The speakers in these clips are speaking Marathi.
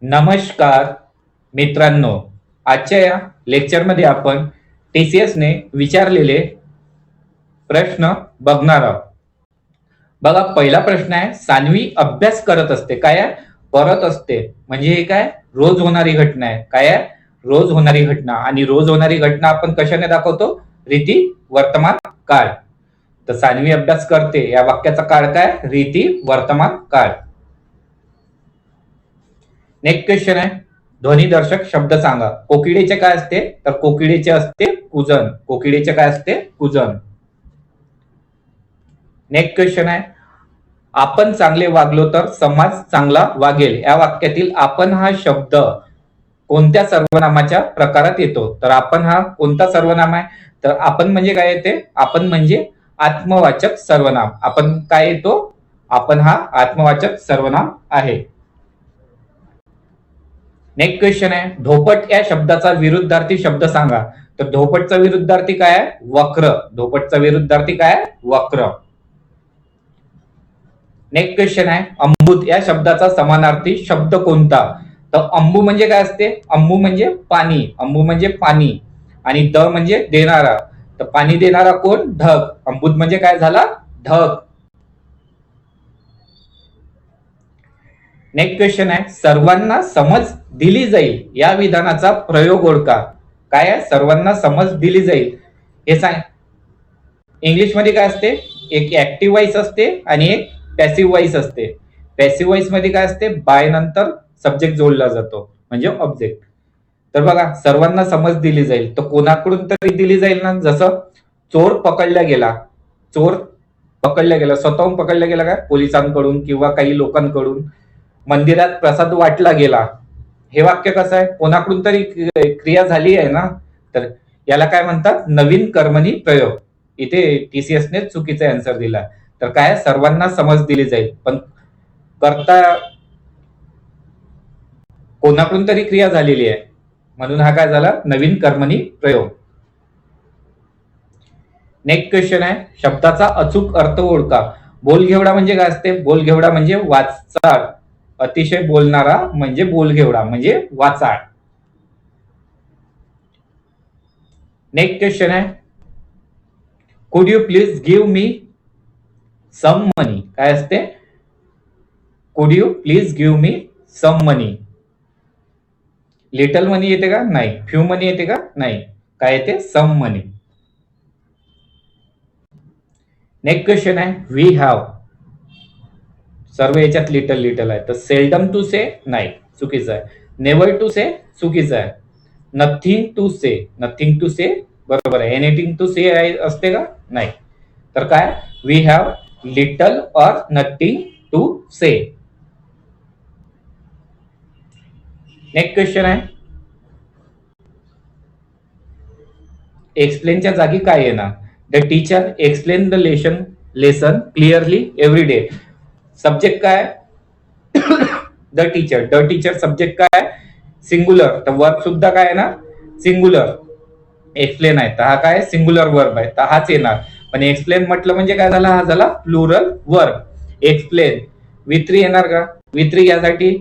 नमस्कार मित्रांनो, आजच्या या लेक्चरमध्ये आपण TCS ने विचारलेले प्रश्न बघणार आहोत. बघा, पहिला प्रश्न आहे, सान्वी अभ्यास करत असते. काय आहे? करत असते. म्हणजे हे काय? रोज होणारी घटना आहे. काय आहे? रोज होणारी घटना. आणि रोज होणारी घटना आपण कशाने दाखवतो? रीती वर्तमान काळ. तर सान्वी अभ्यास करते या वाक्याचा काळ काय? रीती वर्तमान काळ. नेक्स्ट क्वेश्चन आहे, ध्वनिदर्शक शब्द सांगा. कोकिळेचे काय असते? तर कोकिळेचे असते कुजन. कोकिळेचे काय असते? कुजन. नेक्स्ट क्वेश्चन आहे, आपण चांगले वागलो तर समाज चांगला वागेल. या वाक्यातील आपण हा शब्द कोणत्या सर्वनामाच्या प्रकारात येतो? तर आपण हा कोणता सर्वनाम आहे? तर आपण म्हणजे काय येते? आपण म्हणजे आत्मवाचक सर्वनाम. आपण काय येतो? आपण हा आत्मवाचक सर्वनाम आहे. नेक्स्ट क्वेश्चन आहे, धोपट या शब्दाचा विरुद्धार्थी शब्द सांगा. तर धोपटचा विरुद्धार्थी काय आहे? वक्र. धोपटचा विरुद्धार्थी काय आहे? वक्र. नेक्स्ट क्वेश्चन आहे, अंबुत या शब्दाचा समानार्थी शब्द कोणता? तर अंबू म्हणजे काय असते? अंबू म्हणजे पाणी. अंबू म्हणजे पाणी. आणि द म्हणजे देणारा. तर पाणी देणारा कोण? ढग. अंबुत म्हणजे काय झाला? ढग. नेक्स्ट क्वेश्चन आहे, सर्वांना समज दिली जाईल या विधानाचा प्रयोग ओळखा. काय आहे? सर्वांना समज दिली जाईल हे सांग. इंग्लिश मध्ये काय असते? एक ऍक्टिव्ह वॉइस असते आणि एक पॅसिव्ह वॉइस असते. पॅसिव्ह वॉइस मध्ये काय असते? बाय नंतर सब्जेक्ट जोडला जातो म्हणजे ऑब्जेक्ट. तर बघा, सर्वांना समज दिली जाईल तर कोणाकडून तरी दिली जाईल ना. जसं चोर पकडला गेला. चोर पकडला गेला, स्वतःहून पकडला गेला काय? पोलिसांकडून किंवा काही लोकांकडून. मंदिरात प्रसाद वाटला गेला. हे वाक्य कसं आहे? कोणाकडून तरी क्रिया झाली आहे ना. तर याला काय म्हणतात? नवीन कर्मणी प्रयोग. इथे TCS ने चुकीचा आन्सर दिला. तर काय? सर्वांना समज दिली जाईल, पण करता कोणाकडून तरी क्रिया झालेली आहे, म्हणून हा काय झाला? नवीन कर्मणी प्रयोग. नेक्स्ट क्वेश्चन आहे, शब्दाचा अचूक अर्थ ओळखा. बोलघेवडा म्हणजे काय असते? बोलघेवडा म्हणजे वाचाळ. अतिशय बोलणारा म्हणजे बोलघेवडा म्हणजे वाचाळ. नेक्स्ट क्वेश्चन आहे, could you please give me some money. काय असते? Could you please give me some money. Little money येते का? नाही. फ्यू मनी येते का? नाही. काय येते? Some money. नेक्स्ट क्वेश्चन आहे, वी हॅव. सर्व याच्यात लिटल लिटल आहे. तर सेल्डम टू से नाही, चुकीचं आहे. नेव्हर टू से चुकीचं आहे. Nothing to say. Nothing to say बरोबर आहे. एनिथिंग टू से असते का? नाही. तर काय? We have little or nothing to say. Next question आहे, एक्सप्लेनच्या जागी काय येणार? The teacher explain the lesson clearly every day. Subject काय? The teacher. The teacher subject काय? सिंगुलर. तर वर्ब सुद्धा काय आहे ना? सिंगुलर. एक्सप्लेन आहे तर हा काय? सिंगुलर वर्ब आहे, तर हाच येणार. पण एक्सप्लेन म्हटलं म्हणजे काय झाला? हा झाला प्लुरल वर्ब. एक्सप्लेन. विथ्री येणार का? विथ्री यासाठी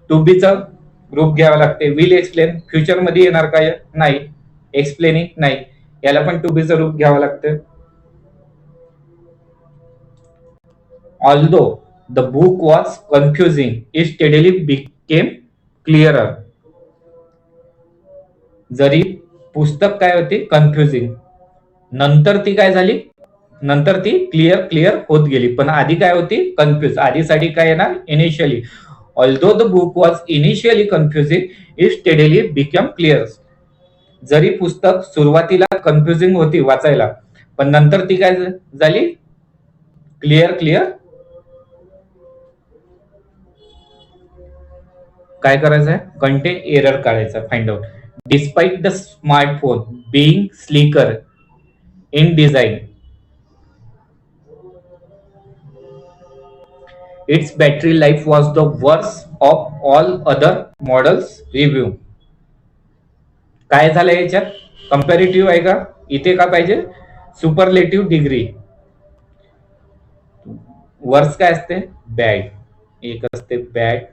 टू बीचा ग्रुप घ्यावा लागते. विल एक्सप्लेन फ्युचर मध्ये येणार का? नाही. एक्सप्लेनिंग नाही, याला पण टू बीचं रूप घ्यावं लागतं. Although the book was confusing it steadily became clearer. जरी पुस्तक काय होते? कन्फ्युजिंग. नंतर ती काय झाली? नंतर ती क्लिअर क्लिअर होत गेली. पण आधी काय होती? कन्फ्युज. आधीसाठी काय येणार? Initially. Although the book was initially confusing it steadily become clear. जरी पुस्तक सुरुवातीला कन्फ्युजिंग होती वाचायला, पण नंतर ती काय झाली? Clear clear. काय करायचं आहे? कंटेंट एरर काढायचा, find out. Despite the smartphone being slicker in design, it's battery life was the worst of all other models review. काय झालं याच्यात? कंपॅरेटिव्ह आहे का? इथे का पाहिजे? Superlative degree. वर्स काय असते? बॅड. एक असते बॅड.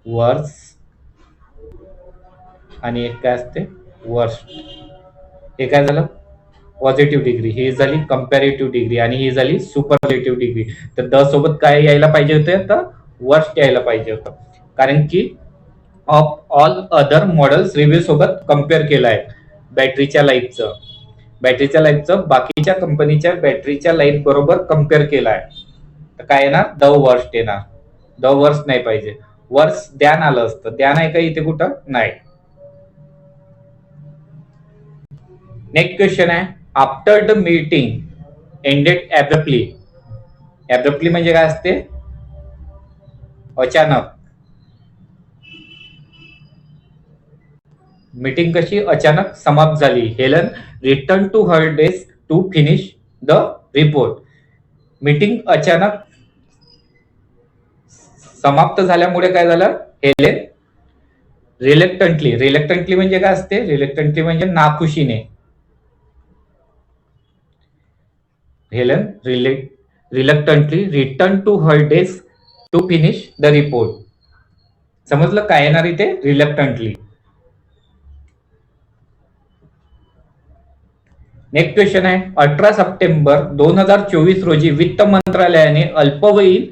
वर्स आणि एक काय असते वर्स्ट. हे काय झालं पॉझिटिव्ह डिग्री, ही झाली कंपॅरेटिव्ह डिग्री आणि ही झाली सुपरलेटिव्ह डिग्री. तर द सोबत काय यायला पाहिजे होते, तर वर्स्ट यायला पाहिजे होतं, कारण की of all other models review सोबत कम्पेअर केलं आहे बॅटरीच्या लाईफचं. बॅटरीच्या लाईफचं बाकीच्या कंपनीच्या बॅटरीच्या लाईफ बरोबर कम्पेअर केलं आहे. तर काय येणार द वर्स्ट येणार. द वर्स्ट नाही पाहिजे, वर्स्ट द्यान आलं असतं. द्यान आहे का इथे कुठं नाही. नेक्स्ट क्वेश्चन आहे after the meeting ended abruptly. Abruptly म्हणजे काय असते अचानक. मीटिंग कशी अचानक समाप्त झाली. Helen return to her desk to finish the report. Meeting अचानक समाप्त झाल्यामुळे काय झालं, हेलेन रिलेक्टंटली म्हणजे काय असते, रिलेक्टंटली म्हणजे नाखुशीने. Helen reluctantly return to her desk to finish the report. समजलं काय येणार इथे रिलक्टंटली. नेक्स्ट क्वेश्चन आहे 18 सप्टेंबर 2024 रोजी वित्त मंत्रालयाने अल्पवयीन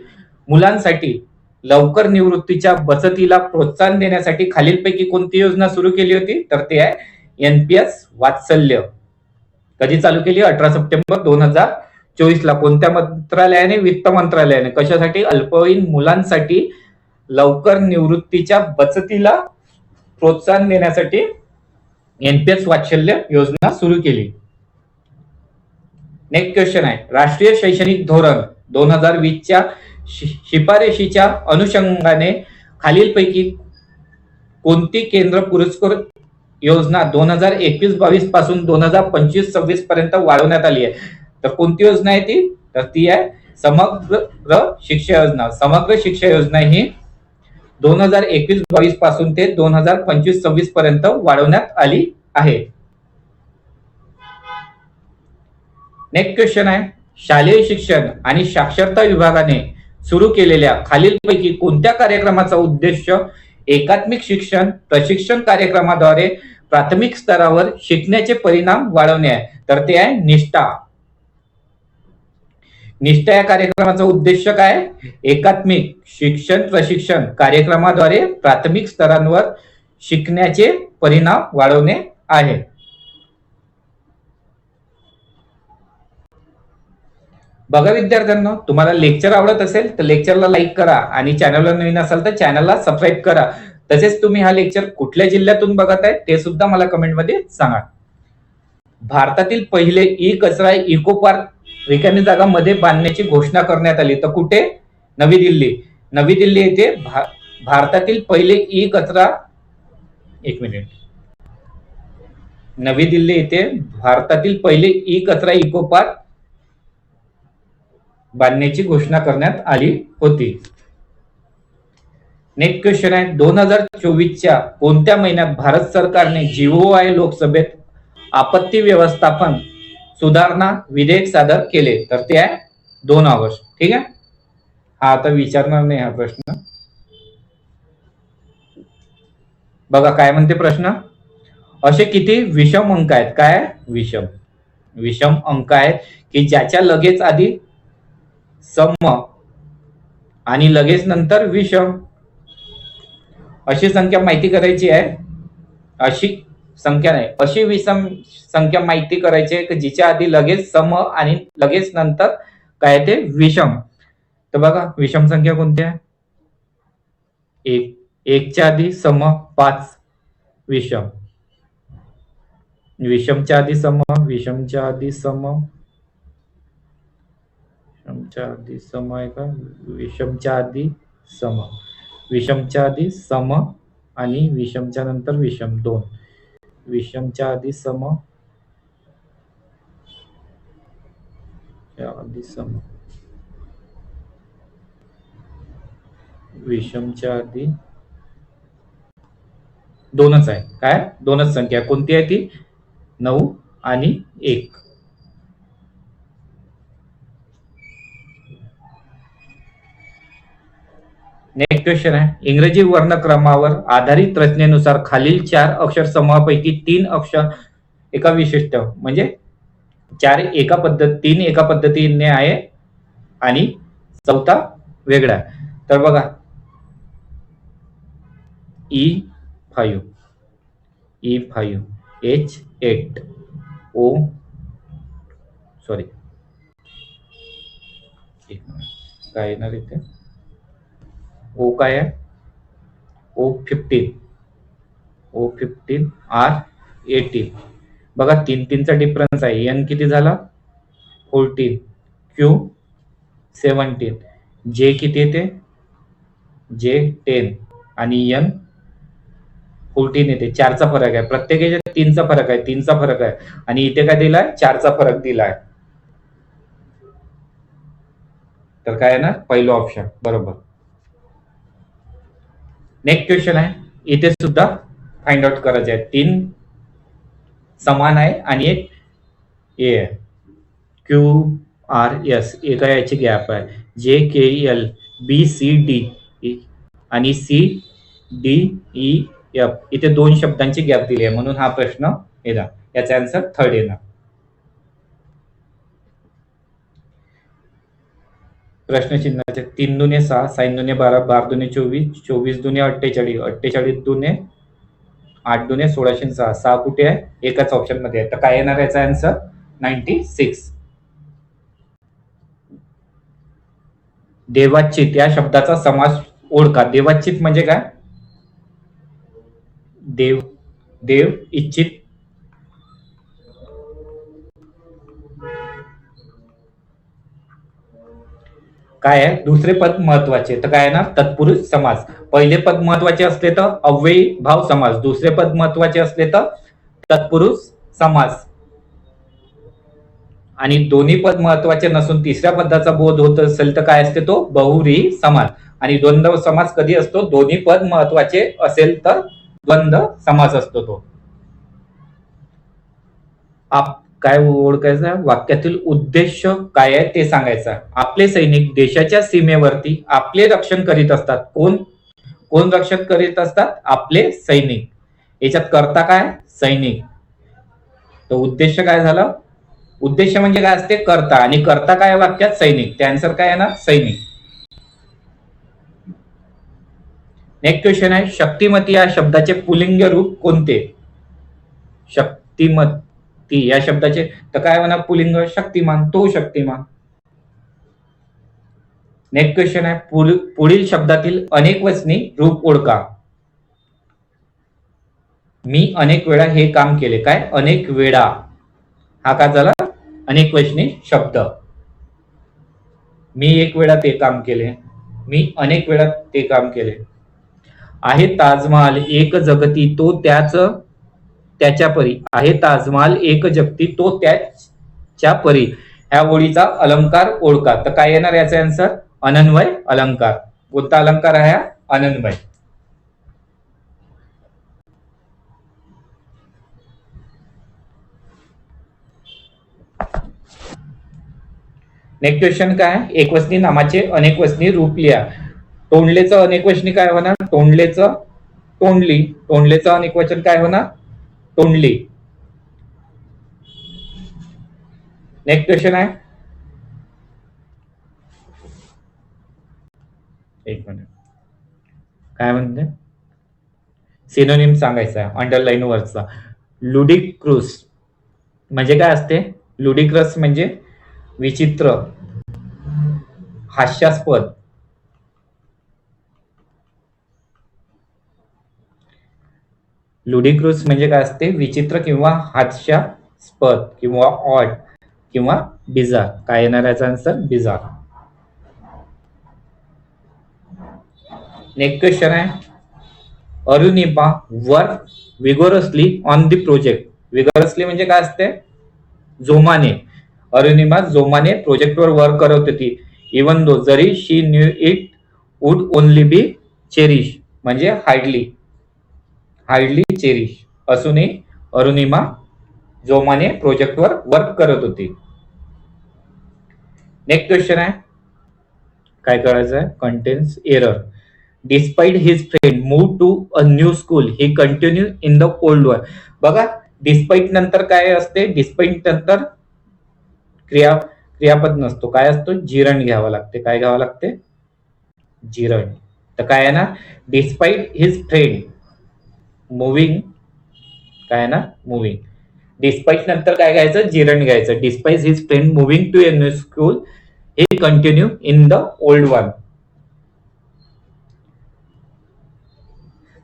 मुलांसाठी लवकर निवृत्तीच्या बचतीला प्रोत्साहन देण्यासाठी खालीलपैकी कोणती योजना सुरू केली होती, तर ते आहे एनपीएस वात्सल्य. कधी चालू केली 18 सप्टेंबर 2024 ला. कोणत्या मंत्रालयाने, वित्त मंत्रालयाने. कशासाठी, अल्पवयीन मुलांसाठी लवकर निवृत्तीच्या बचतीला प्रोत्साहन देण्यासाठी एनपीएस वात्सल्य योजना सुरू केली. नेक्स्ट क्वेश्चन आहे राष्ट्रीय शैक्षणिक धोरण 2020च्या शिफारशीच्या अनुषंगाने खालीलपैकी कोणती केंद्र पुरस्कृत योजना 2021-22 पासून 2025-26 पर्यंत वाढवण्यात आली आहे. तर कोणती योजना आहे ती, तर ती आहे समग्र शिक्षा योजना. समग्र शिक्षा योजना ही 2021-22 पासून ते 2025-26 पर्यंत वाढवण्यात आली आहे. नेक्स्ट क्वेश्चन आहे शालेय शिक्षण आणि साक्षरता विभागाने सुरू केलेल्या खालीलपैकी कोणत्या कार्यक्रमाचा उद्देश एकात्मिक शिक्षण प्रशिक्षण कार्यक्रमाद्वारे प्राथमिक स्तरावर शिकण्याचे परिणाम वाढवणे आहे, तर ते आहे निष्ठा. निष्ठा या कार्यक्रमाचा उद्देश काय, एकात्मिक शिक्षण प्रशिक्षण कार्यक्रमाद्वारे प्राथमिक स्तरांवर शिकण्याचे परिणाम वाढवणे आहे. बघा विद्यार्थ्यांनो, तुम्हाला लेक्चर आवडत असेल तर लेक्चरला लाईक करा आणि चॅनलला नवीन असाल तर चॅनलला सबस्क्राईब करा. तसेच तुम्ही हा लेक्चर कुठल्या जिल्ह्यातून बघत आहे ते सुद्धा मला कमेंटमध्ये सांगा. भारतातील पहिले ई कचरा इको पार्क रिकामी जागा मध्ये बांधण्याची घोषणा करण्यात आली. तर कुठे, नवी दिल्ली. नवी दिल्ली येथे भारतातील पहिले ई कचरा, एक मिनिट, नवी दिल्ली येथे भारतातील पहिले ई कचरा इको पार्क बांधण्याची घोषणा करण्यात आली होती. नेक्स्ट क्वेश्चन आहे 2024च्या कोणत्या महिन्यात भारत सरकारने जीओआय लोकसभेत आपत्ती व्यवस्थापन सुधारणा विधेयक सादर केले, तर ते आहे 2 ऑगस्ट. ठीक आहे, हा आता विचारणार नाही हा प्रश्न. बघा काय म्हणते प्रश्न, असे किती विषम अंक आहेत, काय विषम अंक आहेत की ज्याच्या लगेच आधी सम आणि लगेच नंतर विषम अशी संख्या माहिती करायची आहे. अशी संख्या नाही, अशी विषम संख्या माहिती करायची आहे की जिच्या आधी लगेच सम आणि लगेच नंतर काय ते विषम. तर बघा विषम संख्या कोणत्या, एक, एकच्या आधी सम 5 विषम, विषमच्या आधी सम, विषमच्या आधी सम, विषमच्या आधी सम आहे का, विषमच्या आधी सम, विषमच्या आधी सम आणि विषमच्या नंतर विषम 2, विषमच्या आधी सम, आधी सम, विषमच्या आधी दोनच आहे. काय, दोनच संख्या. कोणती आहे ती, 9 आणि 1. नेक्स्ट क्वेश्चन आहे, इंग्रजी वर्णक्रमावर आधारित रचनेनुसार खालील 4 अक्षर समूहापैकी 3 अक्षर एका विशिष्ट म्हणजे 3 एका पद्धतीने आहे आणि चौथा वेगळा आहे. तर बघा E5, E5, H8, O sorry काय येणार इथे, O काय आहे, O15, O15, R18. बघा 3चा डिफरन्स आहे. N किती झाला 14, Q 17, J किती येते J 10 आणि N 14 येते. 4चा फरक आहे. प्रत्येक याच्यात 3चा फरक आहे, 3चा फरक आहे आणि इथे काय दिलाय 4चा फरक दिलाय. तर काय आहे ना पहिलं ऑप्शन बरोबर. नेक्स्ट क्वेश्चन आहे, इथे सुद्धा फाइंड आउट करायचे आहे. 3 समान आहे आणि एक ए आहे. क्यू आर एस एका याची गॅप आहे. जे के एल बी सी डी आणि सी डी ई एफ इथे 2 शब्दांची गॅप दिली आहे म्हणून हा प्रश्न येणार. याचा आन्सर 3rd येणार. प्रश्नचिन्हाचे 3 दुने 6, 6 दुने 12, 12 दुने 24, 24 दुने 48, 48 दुने 8 दुने 1606. 6 कुठे आहे एकाच ऑप्शन मध्ये आहे. तर काय येणार याचा आन्सर 96. देवाचित या शब्दाचा समास ओळखा. देवाचित म्हणजे काय, देव देव इच्छित काय आहे, दुसरे पद महत्वाचे. तर काय आहे ना तत्पुरुष समास. पहिले पद महत्वाचे असले तर अव्ययी भाव समास, दुसरे पद महत्वाचे असले तर तत्पुरुष समास आणि दोन्ही पद महत्वाचे नसून तिसऱ्या पदाचा बोध होत असेल तर काय असते तो बहुव्रीही समास. आणि द्वंद्व समास कधी असतो, दोन्ही पद महत्वाचे असेल तर द्वंद्व समास असतो तो. काय ओळखायचं, वाक्यातील उद्देश काय आहे ते सांगायचं. आपले सैनिक देशाच्या सीमेवरती आपले रक्षण करीत असतात. कोण कोण रक्षण करीत असतात, आपले सैनिक. याच्यात करता काय सैनिक. तर उद्देश काय झालं, उद्देश म्हणजे काय असते करता आणि करता काय वाक्यात सैनिक. त्या आन्सर काय येणार सैनिक. नेक्स्ट क्वेश्चन आहे, शक्तिमती या शब्दाचे पुल्लिंग रूप कोणते. शक्तिमती या शब्दाचे तर काय होणार पुल्लिंग शक्तिमान, तो शक्तिमान. नेक्स्ट क्वेश्चन आहे, पुढील शब्दातील अनेक वचनी रूप ओळखा. मी अनेक वेळा हे काम केले. काय अनेक वेळा, हा काय झाला अनेक वचनी शब्द. मी एक वेळा ते काम केले, मी अनेक वेळा ते काम केले. आहे ताजमहाल एक जगती तो त्याच्या परी. आहे ताजमहाल एक जगती तो त्याच्या परी. ह्या ओळीचा अलंकार ओळखा. तर काय येणार याचा आन्सर अनन्वय अलंकार. कोणता अलंकार आहे अनन्वय. नेक्स्ट क्वेश्चन काय, एकवचनी नामाचे अनेकवचनी रूप लिहा. तोंडलेचं अनेकवचनी काय होणार, तोंडलेचं तोंडली. तोंडलेचं अनेकवचन काय होणार तोंडली. नेक्स्ट क्वेश्चन आहे, एक मिनिट काय म्हणते, सिनोनिम सांगायचा आहे अंडरलाईन वरचा. लुडिक्रस म्हणजे काय असते, लुडिक्रस म्हणजे विचित्र, हास्यास्पद. लुडिक्रस म्हणजे काय असते, विचित्र किंवा हास्यास्पद किंवा ऑड किंवा बिजार. काय येणार याचा आन्सर बिजार. नेक्स्ट क्वेश्चन आहे, Arunima work vigorously on the project. Vigorously म्हणजे काय असते जोमाने. अरुणिमा जोमाने प्रोजेक्टवर वर्क करत होती. इवन दो जरी she knew it would only be cherish म्हणजे हार्डली चेरिश असूनही अरुणिमा जोमाने प्रोजेक्टवर वर्क करत होती. नेक्स्ट क्वेश्चन आहे, काय करायचं आहे contains error. Despite his friend move to a new school he continue in the old one. बघा, डिस्पाइट नंतर काय असते? डिस्पाइट नंतर क्रियापद नसतो. काय असतो? जिरण घ्यावं लागते. काय घ्यावं लागते? जिरण. तर काय आहे ना, डिस्पाइट हिज फ्रेंड मुव्हिंग, काय आहे ना, मुव्हिंग. डिस्पाइट नंतर काय घ्यायचं? जिरण घ्यायचं. Despite his friend moving to a new school he continue in the old one.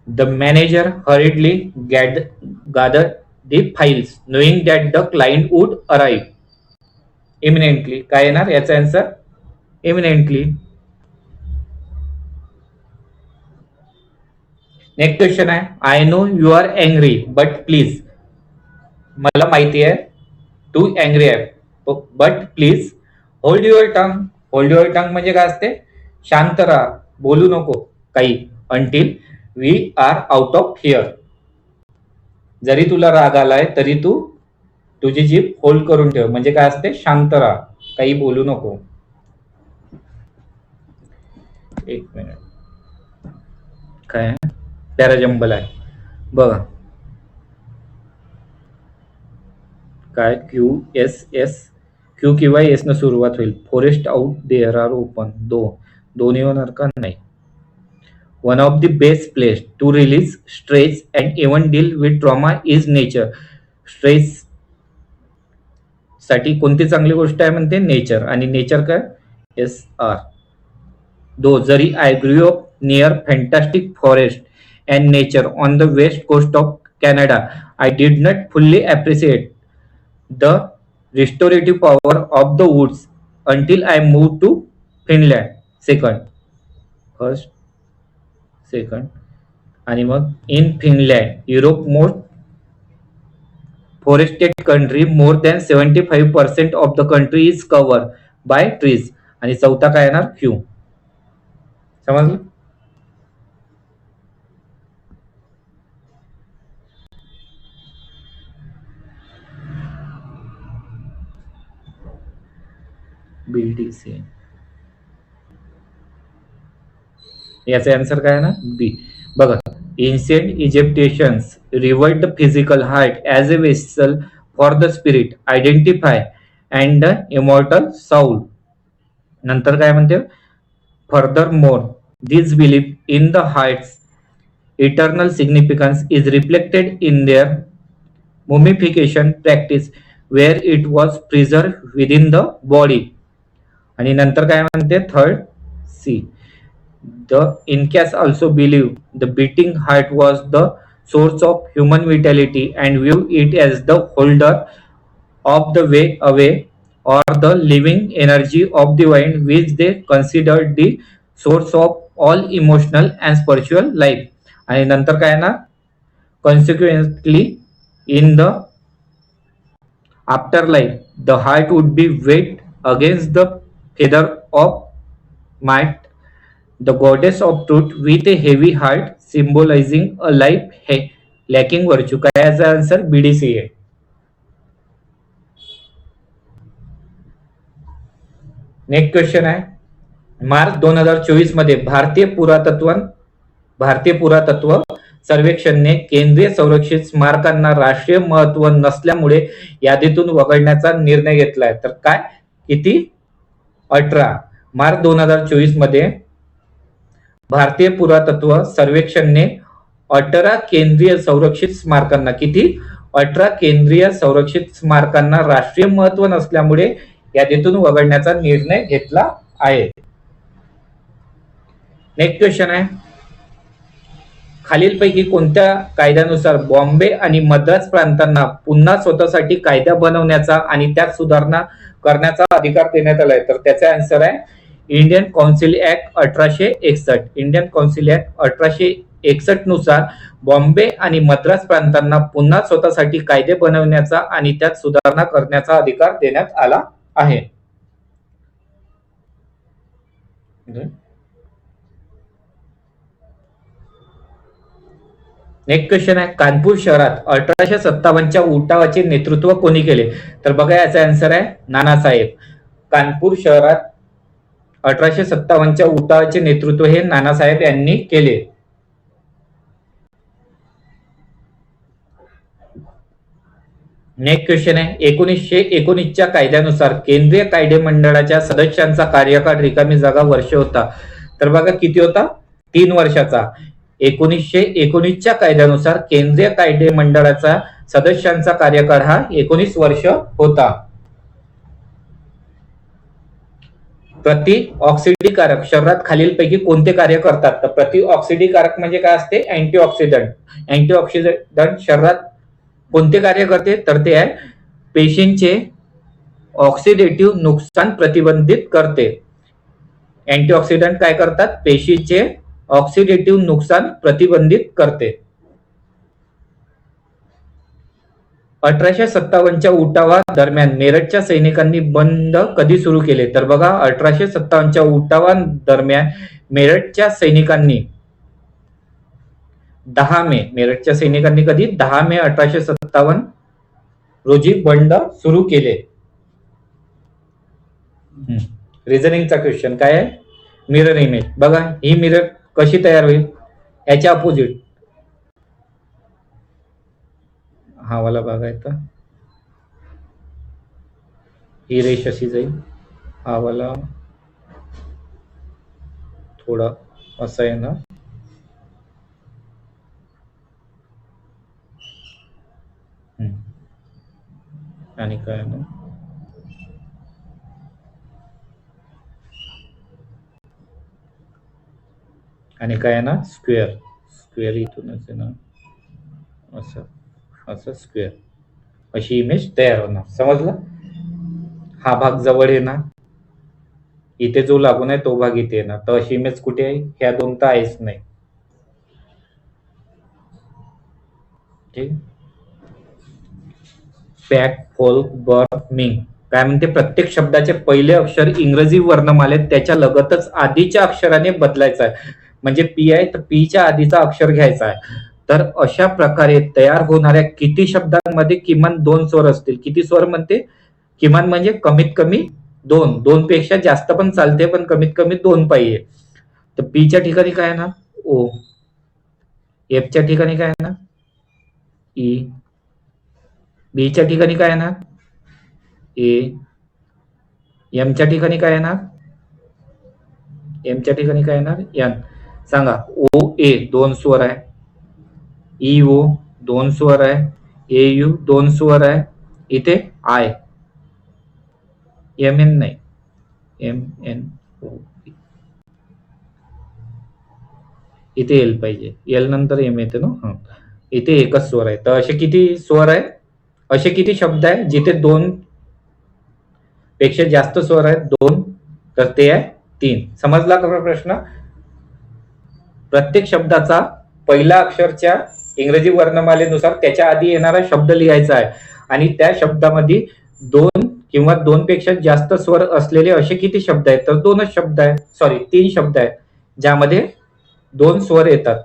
The manager hurriedly gathered the files, knowing that the client would arrive imminently. काय येणार याचा आन्सर? Imminently. नेक्स्ट क्वेश्चन आहे, I know you are angry but please. मला माहिती आहे तू अँग्री आहे, but please hold your tongue. Hold your tongue म्हणजे काय असते? शांत राहा, बोलू नको काही, until we are out of here. जरी तुला राग आलाय तरी तू तुझी जीभ होल्ड करून ठेव, म्हणजे काय असते? शांत राहा, काही बोलू नको. एक मिनिट, काय पॅराजंबल आहे बघा. काय क्यू किंवा एस न सुरुवात होईल. Forest out there are open. दोन्ही होणार का? नाही. One of the best place to release stress and even deal with trauma is nature. Stress साठी कोणती चांगली गोष्ट आहे म्हणते? नेचर. आणि नेचर काय? SR. जरी I grew up near fantastic forest and nature on the west coast of Canada, I did not fully appreciate the restorative power of the woods until I moved to Finland. Second आणि मग in Finland, Europe most forested country, more than 75% of the country is covered by trees. आणि चौथा काय येणार? Q. समजलं? BDC. याचा आन्सर काय आहे ना? बी. बघा, ancient Egyptians revered the physical heart as a vessel for the spirit identify and the immortal soul. नंतर काय म्हणते? Furthermore this belief in the heart's eternal significance is reflected in their mummification practice where it was preserve within the body. आणि नंतर काय म्हणते? Third C. The Incas also believed the beating heart was the source of human vitality and viewed it as the holder of the way away or the living energy of the mind, which they considered the source of all emotional and spiritual life. आणि नंतर काय ना? Consequently, in the afterlife, the heart would be weighed against the feather of might, the goddess of truth, with a heavy heart symbolizing a life lacking virtue. काय याचा आन्सर? BDC आहे. नेक्स्ट क्वेश्चन आहे, मार्च 2024 मध्ये भारतीय पुरातत्व सर्वेक्षणने केंद्रीय संरक्षित स्मारकांना राष्ट्रीय महत्व नसल्यामुळे यादीतून वगळण्याचा निर्णय घेतलाय. तर काय? किती? 18. मार्च 2024 मध्ये भारतीय पुरातत्व सर्वेक्षणने 18 केंद्रीय संरक्षित स्मारकांना, किती? 18 केंद्रीय संरक्षित स्मारकांना राष्ट्रीय महत्व नसल्यामुळे यादीतून वगळण्याचा निर्णय घेतला आहे. नेक्स्ट क्वेश्चन आहे, खालीलपैकी कोणत्या कायद्यानुसार बॉम्बे आणि मद्रास प्रांतांना पुन्हा स्वतःसाठी कायदा बनवण्याचा आणि त्यात सुधारणा करण्याचा अधिकार देण्यात आलाय? तर त्याचा आन्सर आहे Indian council act 1861. Indian council act 1861 नुसार बॉम्बे आणि मद्रास प्रांतांना पुन्हा स्वतःसाठी कायदे बनवण्याचा आणि त्यात सुधारणा करण्याचा अधिकार देण्यात आला आहे. नेक्स्ट क्वेश्चन आहे, कानपूर शहरात 1857च्या उठावाचे नेतृत्व कोणी केले? तर बघा याचा आन्सर आहे नानासाहेब. कानपूर शहरात 1857च्या उठावाचे नेतृत्व हे नानासाहेब यांनी केले. नेक्स्ट क्वेश्चन आहे, 1919च्या कायद्यानुसार केंद्रीय कायदे मंडळाच्या सदस्यांचा कार्यकाळ रिकामी जागा वर्ष होता. तर बघा किती होता, 3 वर्षाचा. 1919च्या कायद्यानुसार केंद्रीय कायदे मंडळाचा सदस्यांचा कार्यकाळ हा 19 वर्ष होता. प्रतिऑक्सिडीकारक शरीरात खालीलपैकी कोणते कार्य करतात? तर प्रतिऑक्सिडीकारक म्हणजे काय असते? अँटीऑक्सिडंट. अँटीऑक्सिडंट शरीरात कोणते कार्य करते? तर ते आहे पेशींचे ऑक्सिडेटिव्ह नुकसान प्रतिबंधित करते. अँटीऑक्सिडंट काय करतात? पेशींचे ऑक्सिडेटिव्ह नुकसान प्रतिबंधित करते. 1857च्या उठावा दरम्यान मेरठच्या सैनिकांनी बंद कधी सुरू केले? तर बघा 1857च्या उठावा दरम्यान मेरठच्या सैनिकांनी 10 मे मेरठच्या सैनिकांनी कधी 10 मे 1857 रोजी बंड सुरू केले. रिझनिंगचा क्वेश्चन काय आहे? Mirror image. बघा ही मिरर कशी तयार होईल? याच्या अपोजिट हा वाला बघायचा, ही रेष अशी जाईल, हा वाला थोडा असा आहे ना, आणि काय ना आणि काय आहे ना, स्क्वेअर. स्क्वेअर इथूनच आहे ना, असं असं स्क्वेअर, अशी इमेज तयार होणार. समजलं? हा भाग जवळ आहे ना, इथे जो लागून आहे तो भाग इथे येणार. तर अशी इमेज कुठे आहे? ह्या दोन तर आहेच नाही. ठीक. पॅक फोल बर मिंग काय म्हणते? प्रत्येक शब्दाचे पहिले अक्षर इंग्रजी वर्णमालेत त्याच्या लगतच आधीच्या अक्षराने बदलायचं आहे. म्हणजे पी आहे तर पीच्या आधीचा अक्षर घ्यायचा आहे. तर अशा प्रकारे तयार होणाऱ्या किती शब्दांमध्ये किमान 2 स्वर असतील? किती स्वर म्हणते? किमान म्हणजे कमीत कमी 2. 2 पेक्षा जास्त पण चालते, पण कमीत कमी 2 पाहिजे. तर पीच्या ठिकाणी काय आहे ना? ओ. एफच्या ठिकाणी काय आहे ना? ई. बीच्या ठिकाणी काय आहे ना? ए. एमच्या ठिकाणी काय येणार? एमच्या ठिकाणी काय येणार? एन. सांगा. ओ ए 2 स्वर आहे, ई ओ 2 स्वर आहे, ए यू 2 स्वर आहे. इथे आय, एम एन नाही, एम एन ओ, इथे एल पाहिजे. एल नंतर एम येते ना. हा, इथे एकच स्वर आहे. तर असे किती स्वर आहे? असे किती शब्द आहे जिथे 2 पेक्षा जास्त स्वर आहेत? 2. तर ते आहे 3. समजला का प्रश्न? प्रत्येक शब्दाचा पहिला अक्षरच्या इंग्रजी वर्णमालेनुसार त्याच्या आधी येणारा शब्द लिहायचा आहे आणि त्या शब्दामध्ये 2 किंवा 2 पेक्षा जास्त स्वर असलेले असे किती शब्द आहेत? तर 2च शब्द आहेत. सॉरी 3 शब्द आहेत ज्यामध्ये 2 स्वर येतात.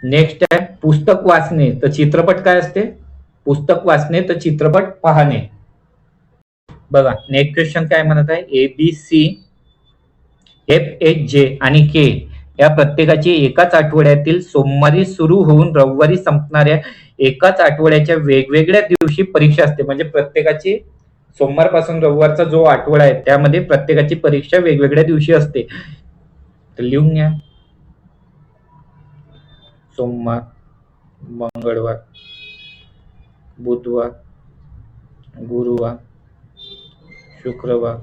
नेक्स्ट आहे पुस्तक वाचणे तर चित्रपट काय असते? पुस्तक वाचणे तर चित्रपट पाहणे. बघा नेक्स्ट क्वेश्चन काय म्हणत आहे? A B C F H J आणि के या प्रत्येकाची एकाच आठवड्यातील सोमवारी सुरू होऊन रविवारी संपणाऱ्या एकाच आठवड्याच्या वेगवेगळ्या दिवशी परीक्षा असते. म्हणजे प्रत्येकाची सोमवारपासून रविवारचा जो आठवडा आहे त्यामध्ये प्रत्येकाची परीक्षा वेगवेगळ्या दिवशी असते. तर लिहून घ्या. सोमवार, मंगळवार, बुधवार, गुरुवार, शुक्रवार,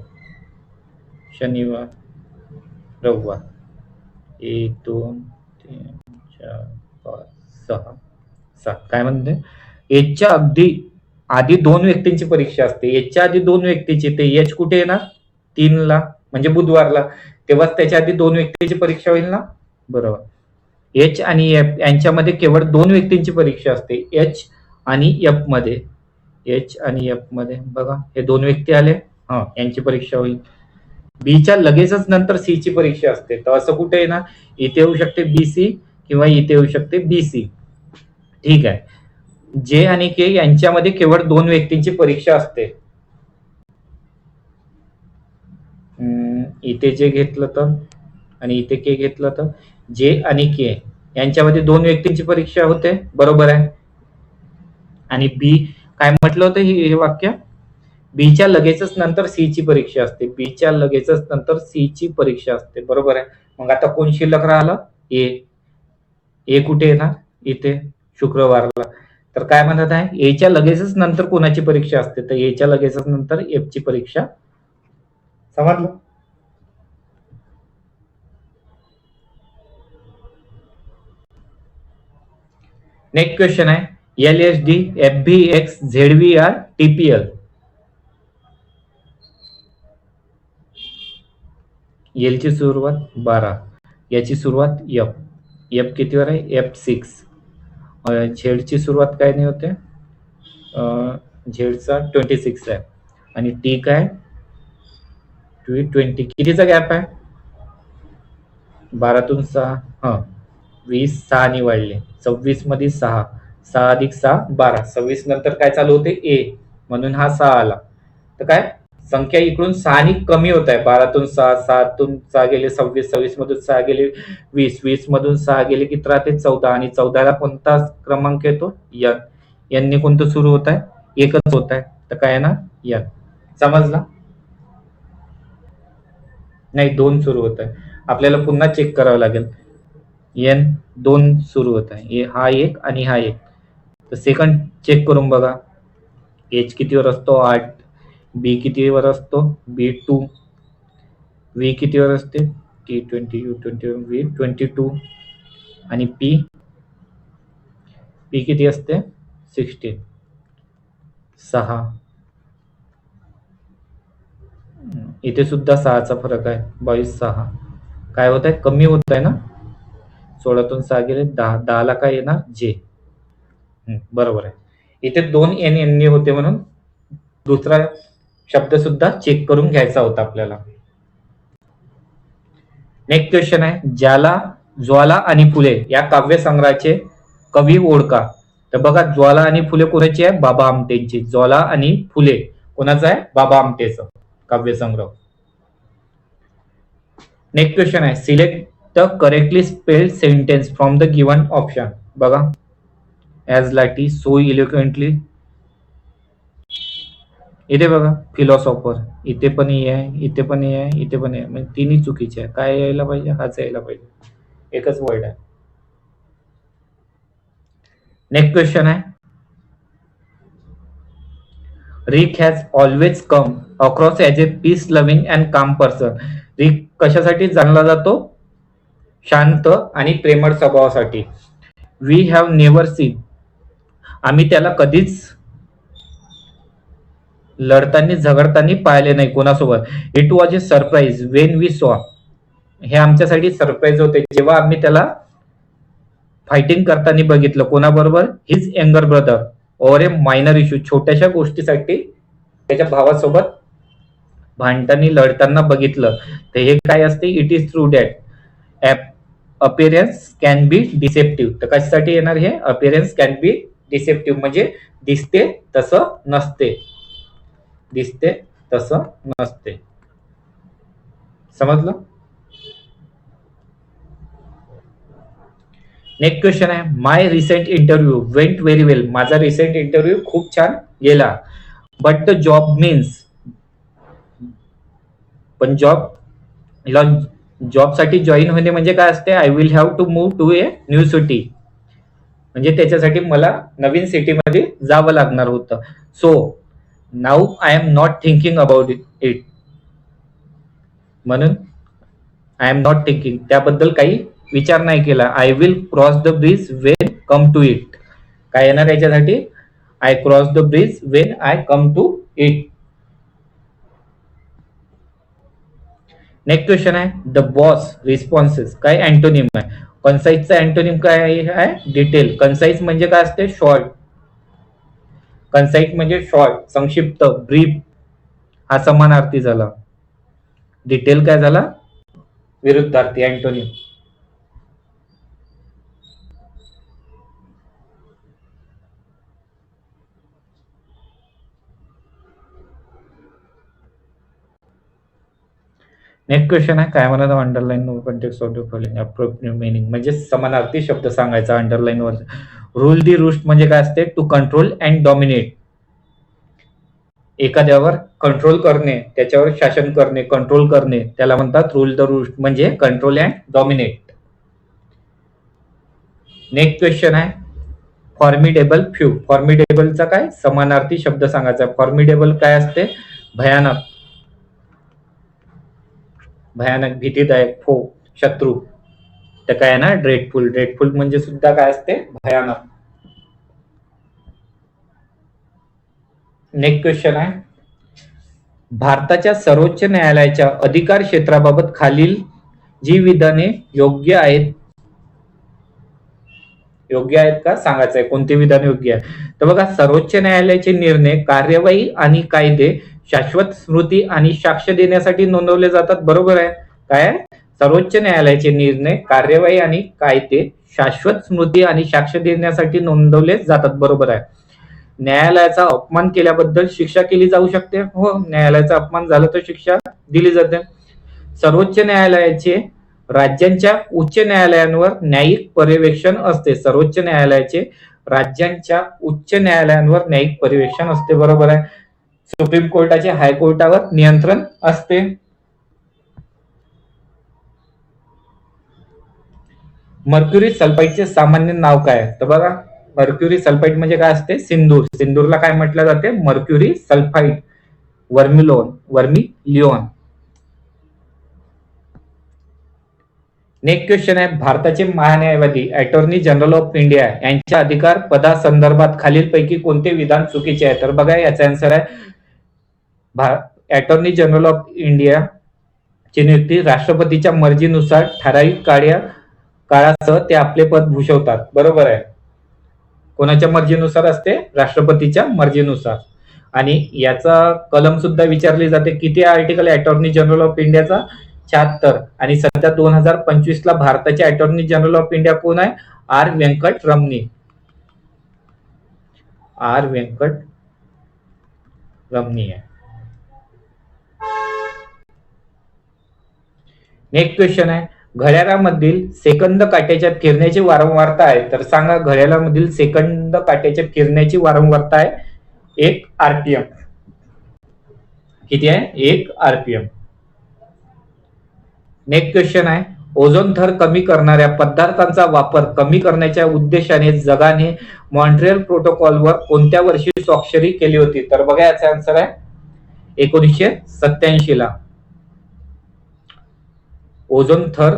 शनिवार, रविवार. 1 2 3 4 5 6 7. काय म्हणते? एचच्या अगदी आधी 2 व्यक्तींची परीक्षा असते. एचच्या आधी 2 व्यक्तीची. ते एच कुठे येणार? 3ला म्हणजे बुधवारला. तेव्हाच त्याच्या आधी 2 व्यक्तीची परीक्षा होईल ना. बरोबर. एच आणि एफ यांच्यामध्ये केवळ 2 व्यक्तींची परीक्षा असते. एच आणि एफ मध्ये. एच आणि एफ मध्ये बघा हे 2 व्यक्ती आले. हा, यांची परीक्षा होईल. बीच्या लगेचच नंतर सी ची परीक्षा असते. तर असं कुठे येणार? इथे येऊ शकते बीसी किंवा इथे येऊ शकते बीसी. ठीक आहे. जे आणि के यांच्यामध्ये केवळ 2 व्यक्तींची परीक्षा असते. इथे जे घेतलं तर आणि इथे के घेतलं तर जे आणि के यांच्यामध्ये दोन व्यक्तींची परीक्षा होते, बरोबर आहे. आणि बी काय म्हटलं होतं हे वाक्य? बीच्या लगेचच नंतर सी ची परीक्षा असते. बीच्या लगेचच नंतर सी ची परीक्षा असते, बरोबर आहे. मग आता कोण शिल्लक राहिलं? ए. ए कुठे येणार? इथे, शुक्रवारला. तर काय म्हणत आहे, एच्या लगेचच नंतर कोणाची परीक्षा असते? तर एच्या लगेचच नंतर एफ ची परीक्षा. समजलं? नेक्स्ट क्वेश्चन आहे L S D F B X Z V R TPL. L ची सुरुवात 12, याची सुरुवात एफ. एफ कितीवर आहे? एफ 6. झेडची सुरुवात काय नाही होते? झेडचा 26 आहे. आणि टी काय? 20. कितीचा गॅप आहे? 12तून 6, हा 20, 6 वाढले, 26 मध्ये 6, 6 अधिक 6 12, 26 नंतर काय चालू होते? ए, म्हणून हा 6 आला. तर काय संख्या इकडून 6 कमी होत आहे. 12तून 6, 7तून 6 गेले 26, 26 मधून 6 गेले 20, 20 मधून 6 गेले की राहते 14, आणि 14ला कोणता क्रमांक येतो? एन. एनने कोणतं सुरू होत आहे? एकच होत आहे, तर काय ना एन. समजला? नाही, 2 सुरू होत आहे. आपल्याला पुन्हा चेक करावं लागेल. एन 2 सुरू होत आहे, हा एक आणि हा एक. तर सेकंड चेक करून बघा. एच कितीवर असतो? 8. बी कितीवर असतो? B2. व्ही कितीवर असते? T20, U21, V22. आणि पी पी किती असते? 16. 6. इथे सुद्धा 6चा फरक आहे. 22, 6 काय होत आहे? कमी होत आहे ना. 16तून 6 गेले 10, 10ला काय येणार? जे. बरोबर आहे. इथे 2 एन एन होते, म्हणून दुसरा शब्द सुद्धा चेक करून घ्यायचा होता आपल्याला. नेक्स्ट क्वेश्चन आहे ज्याला ज्वाला आणि फुले या काव्यसंग्रहाचे कवी ओळखा. तर बघा, ज्वाला आणि फुले कोणाची आहे? बाबा आमटेंची. ज्वाला आणि फुले कोणाचं आहे? बाबा आमटेचं काव्यसंग्रह. नेक्स्ट क्वेश्चन आहे select the correctly spelled sentence from the given option. बघा, ऍज लाटी, सो इलोक्वेंटली. इथे बघा, फिलॉसॉफर. इथे पण हे आहे, इथे पण हे आहे, इथे पण हे आहे. म्हणजे तिन्ही चुकीचे आहे. काय यायला पाहिजे? हाच यायला पाहिजे. एकच वर्ड आहे. नेक्स्ट क्वेश्चन आहे Rick has always come across as a peace loving and calm person. Rick कशासाठी जाणला जातो? शांत आणि प्रेमळ स्वभावासाठी. वी हॅव नेव्हर सीन, आम्ही त्याला कधीच लढताना झगडताना पाहिले नाही कोणासोबत. It was a surprise when we saw, हे आमच्यासाठी सरप्राईज होते जेव्हा आम्ही त्याला फायटिंग करताना बघितलं. कोणाबरोबर? हिज यंगर ब्रदर ओव्हर ए मायनर इश्यू, छोट्याशा गोष्टीसाठी त्याच्या भावासोबत भांडताना लढताना बघितलं. तर हे काय असते? It is true that appearance can be deceptive. तर कशासाठी येणार हे? अपिअरन्स कॅन बी डिसेप्टिव्ह म्हणजे दिसते तसं नसते. दिसते तसं नसते. समजलं? नेक्स्ट क्वेश्चन आहे माय रिसेंट इंटरव्ह्यू वेंट व्हेरी वेल. माझा रिसेंट इंटरव्ह्यू खूप छान गेला. बट द जॉब मीन्स, पण जॉबसाठी जॉईन होणे म्हणजे काय असते? I will have to move to a new city, म्हणजे त्याच्यासाठी मला नवीन सिटीमध्ये जावं लागणार होतं. So now I am not thinking about it, म्हणून आय एम नॉट थिंकिंग, त्याबद्दल काही विचार नाही केला. I will cross the bridge when come to it. काय येणार याच्यासाठी? I cross the bridge when I come to it. Next question आहे द बॉस रिस्पॉन्सेस काय अँटोनिम आहे? कन्साइजचा अँटोनिम काय आहे? डिटेल. कन्साइज म्हणजे काय असते? शॉर्ट. कन्साइज म्हणजे शॉर्ट, संक्षिप्त, ब्रीफ, हा समानार्थी झाला. डिटेल काय झाला? विरुद्धार्थी, अँटोनिम. नेक्स्ट क्वेश्चन आहे, काय म्हणत underline no context of the following appropriate meaning, म्हणजे समानार्थी शब्द सांगायचा अंडरलाईन वर. रूल दी रूस्ट म्हणजे काय असते, टू कंट्रोल अँड डॉमिनेट. एखाद्यावर कंट्रोल करणे, त्याच्यावर शासन करणे, कंट्रोल करणे, त्याला म्हणतात रूल द रूस्ट म्हणजे control and dominate. Next question आहे, फॉर्मिडेबल फ्यू. फॉर्मिडेबलचा काय समानार्थी शब्द सांगायचा. फॉर्मिडेबल काय असते, भयानक, भयानक, भीतीदायक, फो, शत्रू. तर काय आहे ना, ड्रेडफुल. ड्रेडफुल म्हणजे सुद्धा काय असते, भयानक. नेक्स्ट क्वेश्चन आहे, भारताच्या सर्वोच्च न्यायालयाच्या अधिकार क्षेत्राबाबत खालील जी विधाने योग्य आहेत, योग्य आहेत का सांगायचं आहे, कोणते विधान योग्य आहे. तर बघा, सर्वोच्च न्यायालयाचे निर्णय, कार्यवाही आणि कायदे शाश्वत स्मृती आणि साक्ष देण्यासाठी नोंदवले जातात. बरोबर आहे. काय, सर्वोच्च न्यायालयाचे निर्णय, कार्यवाही आणि कायदे शाश्वत स्मृती आणि साक्ष देण्यासाठी नोंदवले जातात. बरोबर आहे. न्यायालयाचा अपमान केल्याबद्दल शिक्षा केली जाऊ शकते. हो, न्यायालयाचा अपमान झाला तर शिक्षा दिली जाते. सर्वोच्च न्यायालयाचे राज्यांच्या उच्च न्यायालयांवर न्यायिक पर्यवेक्षण असते. सर्वोच्च न्यायालयाचे राज्यांच्या उच्च न्यायालयांवर न्यायिक पर्यवेक्षण असते. बरोबर आहे. सुप्रीम कोर्टाचे हायकोर्टावर नियंत्रण असते. मर्क्युरी सल्फाईडचे सामान्य नाव काय, तर बघा, मर्क्युरी सल्फाईड म्हणजे काय असते, सिंदूर. सिंदूरला काय म्हटलं जाते, मर्क्युरी सल्फाईड, वर्मिलिओन. नेक्स्ट क्वेश्चन आहे, भारताचे महान्यायवादी अटॉर्नी जनरल ऑफ इंडिया यांच्या अधिकार पदासंदर्भात खालीलपैकी कोणते विधान चुकीचे आहे. तर बघा, याचा आन्सर आहे, अटॉर्नी जनरल ऑफ इंडिया ची नियुक्ती राष्ट्रपतीच्या मर्जीनुसार ठराविक काळासह ते आपले पद भूषवतात. बरोबर आहे. कोणाच्या मर्जीनुसार असते, राष्ट्रपतीच्या मर्जीनुसार. आणि याचा कलम सुद्धा विचारली जाते, किती आर्टिकल अटॉर्नी जनरल ऑफ इंडियाचा, 76. आणि सध्या 2025 ला भारताचे अटॉर्नी जनरल ऑफ इंडिया कोण आहे, आर व्यंकट रमणी. आर व्यंकट रमणी आहे. नेक्स्ट क्वेश्चन आहे, घड्याळामधील सेकंद काट्याच्या फिरण्याची वारंवारता आहे. तर सांगा, घड्याळामधील सेकंद काट्याच्या फिरण्याची वारंवारता आहे 1 RPM. किती आहे, 1 RPM. नेक्स्ट क्वेश्चन आहे, ओझोन थर कमी करणाऱ्या पदार्थांचा वापर कमी करण्याच्या उद्देशाने जगाने मॉन्ट्रियल प्रोटोकॉलवर कोणत्या वर्षी स्वाक्षरी केली होती. तर बघा, याचा आन्सर आहे 1987 ला. ओझोन थर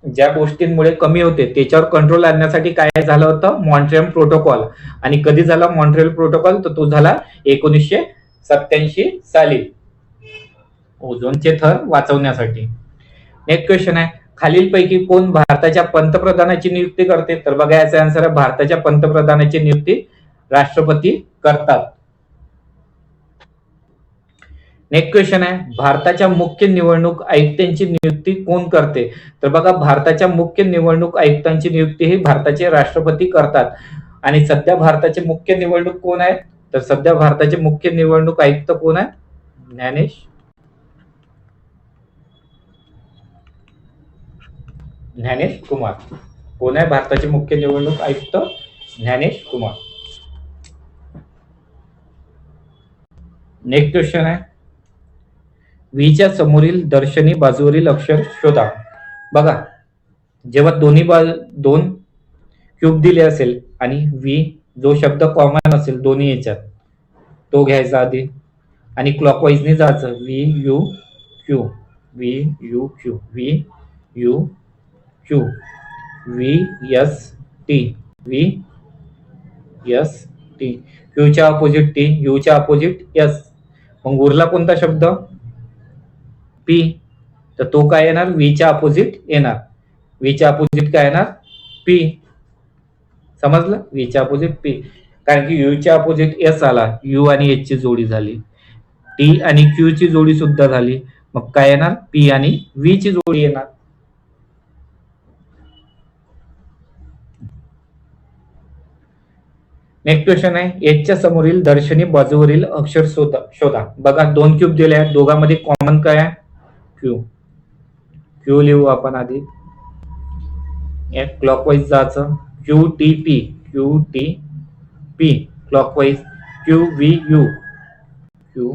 ज्या गोष्टींमुळे कमी होते त्याच्यावर कंट्रोल आणण्यासाठी काय झालं होतं, मॉन्ट्रियल प्रोटोकॉल. आणि कधी झाला मॉन्ट्रियल प्रोटोकॉल, तर तो झाला 1987 साली, ओझोनचे थर वाचवण्यासाठी. नेक्स्ट क्वेश्चन आहे, खालीलपैकी कोण भारताच्या पंतप्रधानाची नियुक्ती करते. तर बघा, याचा आन्सर आहे, भारताच्या पंतप्रधानाची नियुक्ती राष्ट्रपती करतात. नेक्स्ट क्वेश्चन आहे, भारताच्या मुख्य निवडणूक आयुक्तांची नियुक्ती कोण करते. तर बघा, भारताच्या मुख्य निवडणूक आयुक्तांची नियुक्ती ही भारताचे राष्ट्रपती करतात. आणि सध्या भारताचे मुख्य निवडणूक कोण आहे, तर सध्या भारताचे मुख्य निवडणूक आयुक्त कोण आहे, ज्ञानेश कुमार. कोण आहे भारताचे मुख्य निवडणूक आयुक्त, ज्ञानेश कुमार. नेक्स्ट क्वेश्चन आहे, व्हीच्या समोरील दर्शनी बाजूवरील अक्षर शोधा. बघा, जेव्हा दोन क्यूब दिले असेल आणि व्ही जो शब्द कॉमन असेल दोन्ही याच्यात, तो घ्यायचा आधी आणि क्लॉकवाईजने जायचं, V U Q, V U Q, V U Q, V S T, V S T, क्यूच्या अपोजिट टी, यूच्या अपोजिट एस. मग उरला कोणता शब्द, पी. तर तो काय येणार, व्हीच्या अपोजिट येणार. व्हीच्या अपोजिट काय येणार, पी. समजलं, व्हीच्या अपोजिट पी. कारण की यूच्या अपोजिट एस आला, यू आणि एच ची जोडी झाली, टी आणि क्यू ची जोडी सुद्धा झाली. मग काय येणार, पी आणि व्ही ची जोडी येणार. नेक्स्ट क्वेश्चन आहे एचच्या समोरील दर्शनी बाजूवरील अक्षर शोधा. बघा 2 क्यूब दिले आहेत, दोघांमध्ये कॉमन काय आहे? क्यू. क्यू लिहू आपण आधी. क्लॉकवाईज जायचं. Q T P, Q T P clockwise. Q V U, Q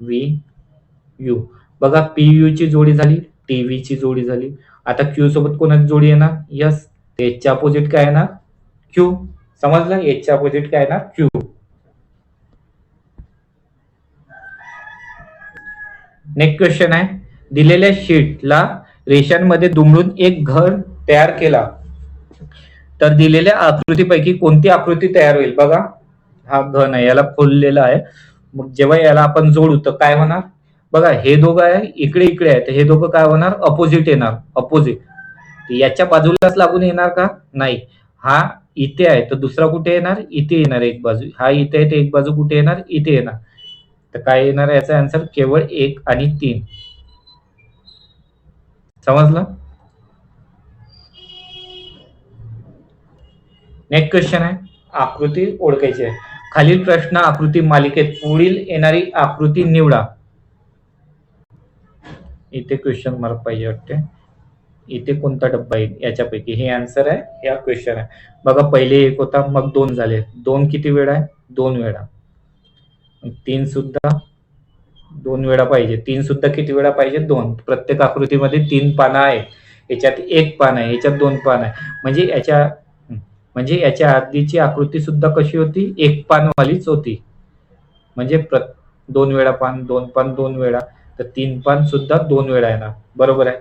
V you. बघा पी यू ची जोडी झाली, टी व्ही ची जोडी झाली. आता क्यू सोबत कोणाची जोडी येणार? यस. एचच्या अपोजिट काय येणार? क्यू. समजलं? एचच्या अपोजिट काय येणार? क्यू. नेक्स्ट क्वेश्चन आहे दिलेल्या शीटला रेषांमध्ये दुमडून एक घर तयार केला तर दिलेल्या आकृतीपैकी कोणती आकृती तयार होईल? बघा हा घन आहे, याला खोललेला आहे. मग जेव्हा याला आपण जोडू तर काय होणार? बघा हे दोघं आहे इकडे इकडे आहे, तर हे दोघं काय होणार? अपोजिट येणार. अपोजिट. याच्या बाजूलाच लागून येणार का? नाही. हा इथे आहे तर दुसरा कुठे येणार? इथे येणार एक बाजू. हा इथे आहे तर एक बाजू कुठे येणार? इथे येणार. तर काय येणार याचा आन्सर? केवळ 1 आणि 3. समजलं? नेक्स्ट क्वेश्चन आहे आकृती ओळखायची आहे. खालील प्रश्न आकृती मालिकेत पुढील येणारी आकृती निवडा. इथे क्वेश्चन मार्क पाहिजे वाटते. इथे कोणता डब्बा येईल याच्यापैकी? हे आन्सर आहे, या क्वेश्चन आहे. बघा पहिले 1 होता, मग 2 झाले. 2 किती वेळा आहे? 2 वेळा. 3 सुद्धा 2 वेळा पाहिजे. 3 सुद्धा किती वेळा पाहिजे? 2. प्रत्येक आकृतीमध्ये 3 पानं आहे, याच्यात 1 पान आहे, याच्यात 2 पान आहे. म्हणजे याच्या आधीची आकृती सुद्धा कशी होती? 1 पानवालीच होती. म्हणजे 2 वेळा पान, 2 पान 2 वेळा, तर 3 पान सुद्धा 2 वेळा येणार. बरोबर आहे.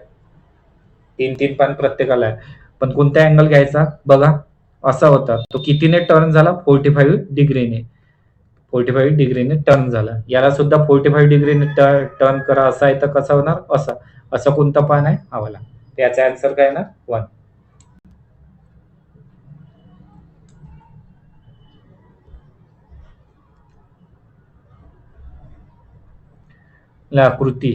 3 पान प्रत्येकाला आहे. पण कोणता अँगल घ्यायचा? बघा असा होता, तो कितीने टर्न झाला? 45 डिग्रीने. 45 डिग्रीने टर्न झाला. याला सुद्धा 45 डिग्रीने टर्न करा, असा आहे तर कसा होणार? असा. असा कोणता पान आहे? हा वाला. याचा आन्सर काय येणार? 1. आकृती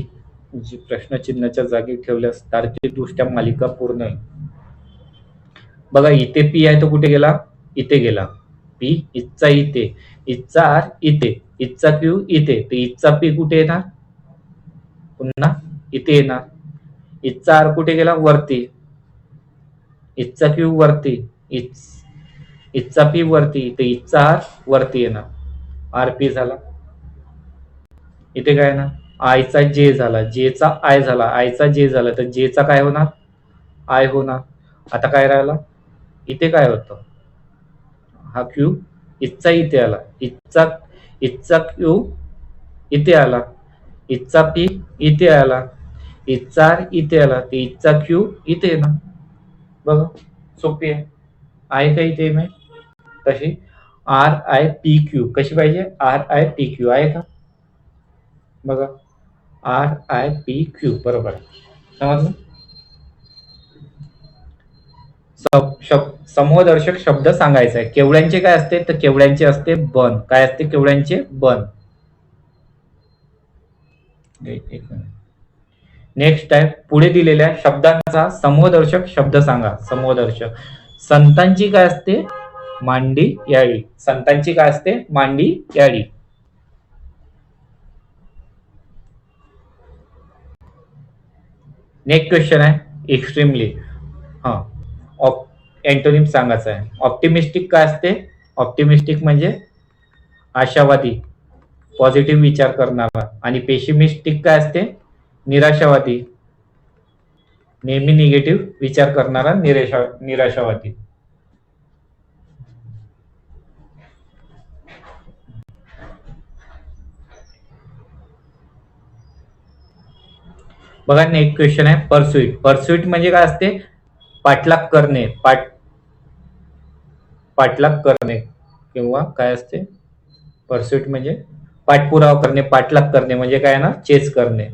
जी प्रश्नचिन्हाच्या जागी ठेवल्यास तार्किकदृष्ट्या मालिका पूर्ण आहे. बघा इथे पी आहे तो कुठे गेला? इथे गेला. पी इथचा इथे, इथचा आर इथे, इथचा क्यू इथे, तर इथचा पी कुठे येणार? पुन्हा इथे येणार. इथचा आर कुठे गेला? वरती. इथचा क्यू वरती, इथचा पी वरती, तर इथचा आर वरती येणार. आर पी झाला. इथे काय येणार? आयचा जे झाला, जेचा आय झाला, आयचा जे झाला, तर जेचा काय होणार? आय होणार. आता काय राहिला? इथे काय होतं? हा क्यू इथचा इथे आला, इथचा क्यू इथे आला, इथचा पी इथे आला, इथचा आर इथे आला, तर इथचा क्यू इथे येणार. बघा सोपी आहे. आय का इथे आहे तशी आर आय पी क्यू कशी पाहिजे? आर आय पी क्यू आहे का? बघा आर आय पी क्यू बरोबर आहे. समजलं? समूहदर्शक शब्द सांगायचा आहे. केवड्यांचे काय असते? तर केवड्यांचे असते बन. काय असते केवड्यांचे? बन. नेक्स्ट आहे पुढे दिलेल्या शब्दांचा समूहदर्शक शब्द सांगा. समूहदर्शक. संतांची काय असते? मांडी याळी. संतांची काय असते? मांडी याळी. नेक्स्ट क्वेश्चन आहे एक्स्ट्रीमली. हा एंटोनिम सांगायचं आहे. ऑप्टिमिस्टिक काय असते? ऑप्टिमिस्टिक म्हणजे आशावादी, पॉझिटिव्ह विचार करणारा. आणि पेशिमिस्टिक काय असते? निराशावादी, नेहमी निगेटिव्ह विचार करणारा, निराशावादी. बघा नेक्स्ट क्वेश्चन आहे परस्युइट. परस्युइट म्हणजे काय असते? पाठलाग करणे, पाठलाग करणे किंवा काय असते? परस्युइट म्हणजे पाठपुरावा करणे, पाठलाग करणे म्हणजे काय ना? चेस करणे.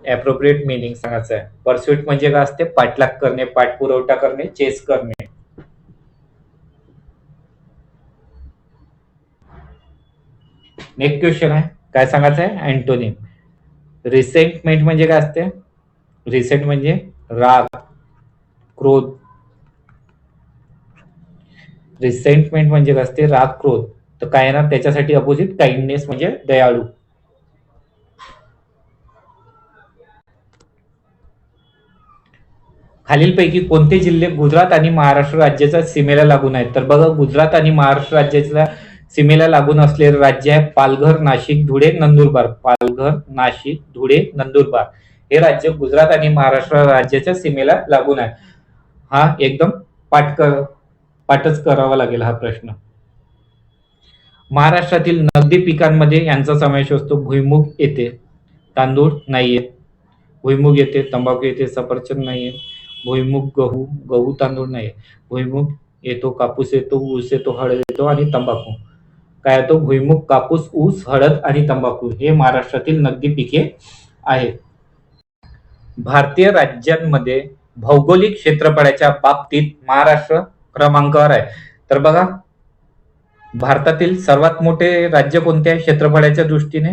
ऍप्रोप्रिएट मिनिंग सांगायचं आहे. परस्युइट म्हणजे काय असते? पाठलाग करणे, पाठपुरवठा करणे, चेस करणे. नेक्स्ट क्वेश्चन आहे काय सांगायचं आहे? अँटोनिम. रिसेंटमेंट म्हणजे काय असते? रिसेंट म्हणजे राग, क्रोध. रिसेंटमेंट म्हणजे काय असते? राग, क्रोध. तर काय येणार त्याच्यासाठी अपोजिट? काइंडनेस म्हणजे दयाळू. खालीलपैकी कोणते जिल्हे गुजरात आणि महाराष्ट्र राज्याच्या सीमेला लागून आहेत? तर बघा, गुजरात आणि महाराष्ट्र राज्याच्या सीमेला लागून असलेले राज्य आहे पालघर, नाशिक, धुळे, नंदुरबार. पालघर, नाशिक, धुळे, नंदुरबार हे राज्य गुजरात आणि महाराष्ट्र राज्याच्या सीमेला लागून आहे. हा एकदम पाठच करावा लागेल हा प्रश्न. महाराष्ट्रातील नगदी पिकांमध्ये यांचा समावेश असतो. भुईमुग येते, तांदूळ नाही येत. भुईमुग येते, तंबाखू येते, सफरचंद नाही येत. भुईमुग, गहू, गहू तांदूळ नाही. भुईमुग येतो, कापूस येतो, ऊस येतो, हळद येतो आणि तंबाखू. काय येतो? भुईमुग, कापूस, ऊस, हळद आणि तंबाखू हे महाराष्ट्रातील नगदी पिके आहेत. भारतीय राज्यांमध्ये भौगोलिक क्षेत्रफळाच्या बाबतीत महाराष्ट्र क्रमांकावर आहे. तर बघा, भारतातील सर्वात मोठे राज्य कोणते आहे क्षेत्रफळाच्या दृष्टीने?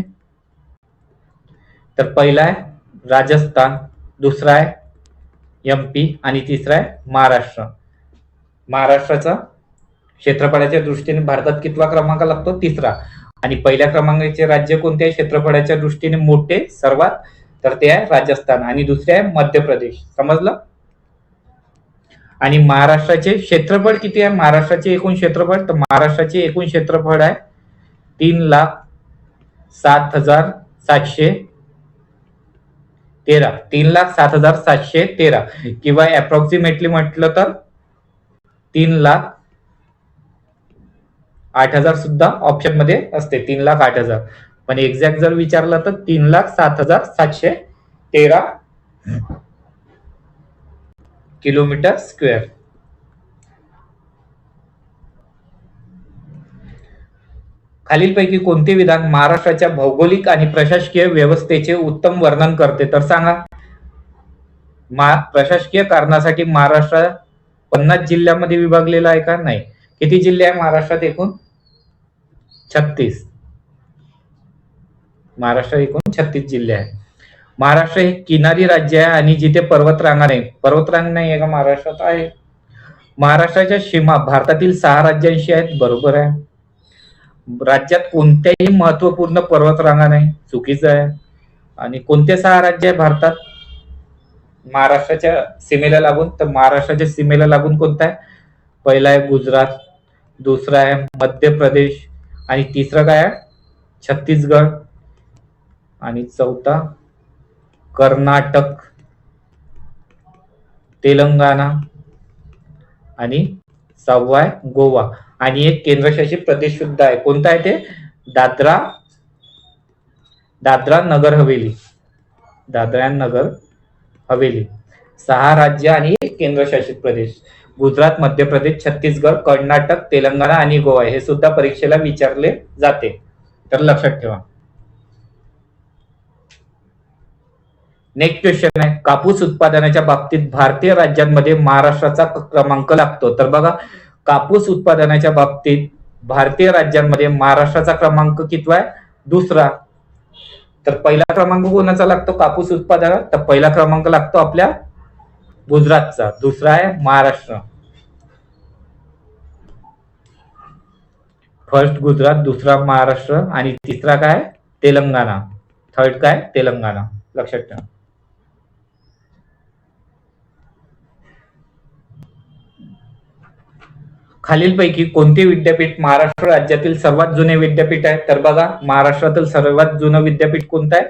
तर पहिला आहे राजस्थान, दुसरा आहे MP आणि तिसरा आहे महाराष्ट्र. महाराष्ट्राचा क्षेत्रफळाच्या दृष्टीने भारतात कितवा क्रमांक लागतो? तिसरा. आणि पहिल्या क्रमांकाचे राज्य कोणते आहे क्षेत्रफळाच्या दृष्टीने मोठे सर्वात? तर ते आहे राजस्थान. आणि दुसरे आहे मध्य प्रदेश. समजलं? आणि महाराष्ट्राचे क्षेत्रफळ किती आहे? महाराष्ट्राचे एकूण क्षेत्रफळ, तर महाराष्ट्राचे एकूण क्षेत्रफळ आहे 3,07,713. 3,07,713 किंवा अप्रॉक्सिमेटली म्हटलं तर 3,08,000 सुद्धा ऑप्शन मध्ये असते. 3,08,000, पण एक्झॅक्ट जर विचारलं तर 3,07,713 किलोमीटर स्क्वेअर. खालीलपैकी कोणते विधान महाराष्ट्राच्या भौगोलिक आणि प्रशासकीय व्यवस्थेचे उत्तम वर्णन करते? तर सांगा. प्रशासकीय कारणासाठी महाराष्ट्र 50 जिल्ह्यामध्ये विभागलेला आहे का? नाही. किती जिल्हे आहे महाराष्ट्रात एकूण? 36. महाराष्ट्रात एकूण 36 जिल्हे आहे. महाराष्ट्र हे किनारी राज्य आहे आणि जिथे पर्वतरांगा नाही. पर्वतरांग नाही आहे का महाराष्ट्रात? आहे. महाराष्ट्राच्या सीमा भारतातील 6 राज्यांशी आहेत. बरोबर आहे. राज्यात कोणत्याही महत्वपूर्ण पर्वतरांगा नाही. चुकीचं आहे. आणि कोणते 6 राज्य आहे भारतात महाराष्ट्राच्या सीमेला लागून? तर महाराष्ट्राच्या सीमेला लागून कोणता आहे? पहिला आहे गुजरात, दुसरा आहे मध्य प्रदेश आणि तिसरं काय आहे? छत्तीसगड आणि चौथा कर्नाटक, तेलंगणा आणि 6वा आहे गोवा. आणि एक केंद्रशासित प्रदेश सुद्धा आहे. कोणता आहे ते? दादरा नगर हवेली. दादरा नगर हवेली. 6 राज्य आणि एक केंद्रशासित प्रदेश. गुजरात, मध्य प्रदेश, छत्तीसगड, कर्नाटक, तेलंगणा आणि गोवा हे सुद्धा परीक्षेला विचारले जाते. तर लक्षात ठेवा. नेक्स्ट क्वेश्चन आहे, कापूस उत्पादनाच्या बाबतीत भारतीय राज्यांमध्ये महाराष्ट्राचा क्रमांक लागतो. तर बघा, कापूस उत्पादनाच्या बाबतीत भारतीय राज्यांमध्ये महाराष्ट्राचा क्रमांक कितवा आहे? दुसरा. तर पहिला क्रमांक कोणाचा लागतो कापूस उत्पादनात? तर पहिला क्रमांक लागतो आपल्या गुजरातचा. दुसरा आहे महाराष्ट्र. फर्स्ट गुजरात, दुसरा महाराष्ट्र आणि तिसरा काय? तेलंगणा. थर्ड काय? तेलंगणा. लक्षात ठेवा. खालीलपैकी कोणते विद्यापीठ महाराष्ट्र राज्यातील सर्वात जुने विद्यापीठ आहे? तर बघा, महाराष्ट्रातील सर्वात जुनं विद्यापीठ कोणतं आहे?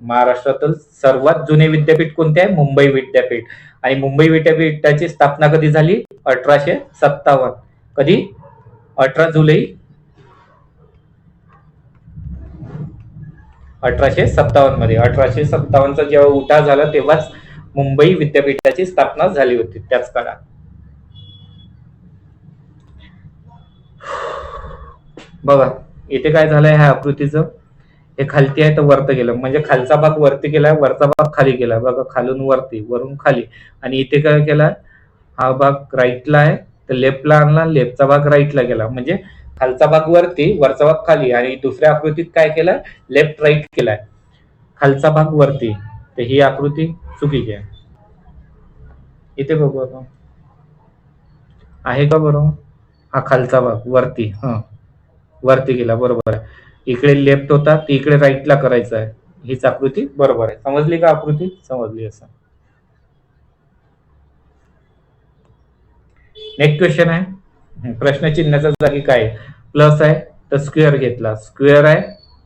महाराष्ट्रातील सर्वात जुने विद्यापीठ कोणते आहे? मुंबई विद्यापीठ. आणि मुंबई विद्यापीठाची स्थापना कधी झाली? 1857. कधी? 18 जुलै 1857 मध्ये. 1857चा जेव्हा उठाव झाला तेव्हाच मुंबई विद्यापीठाची स्थापना झाली होती, त्याच काळात. बघा, इथे काय झालंय ह्या आकृतीचं? हे खालती आहे तर वरती गेलं, म्हणजे खालचा भाग वरती गेलाय, वरचा भाग खाली गेला. बघा, खालून वरती, वरून खाली. आणि इथे काय केलाय? हा भाग राईटला आहे तर लेफ्टला आणला, लेफ्टचा भाग राईटला गेला. म्हणजे खालचा भाग वरती, वरचा भाग खाली. आणि दुसऱ्या आकृतीत काय केलाय? लेफ्ट राईट केलाय, खालचा भाग वरती. तर ही आकृती चुकीची आहे. इथे बघू आपण. आहे का बरोबर? हा खालचा भाग वरती, हा वरती गेला, बरोबर आहे. इकडे लेफ्ट होता, ते इकडे राईटला करायचं आहे. हीच आकृती बरोबर आहे. समजली का आकृती? समजली असं. नेक्स्ट क्वेश्चन आहे. प्रश्न चिन्हाच्या जागी काय आहे? प्लस आहे तर स्क्वेअर घेतला, स्क्वेअर आहे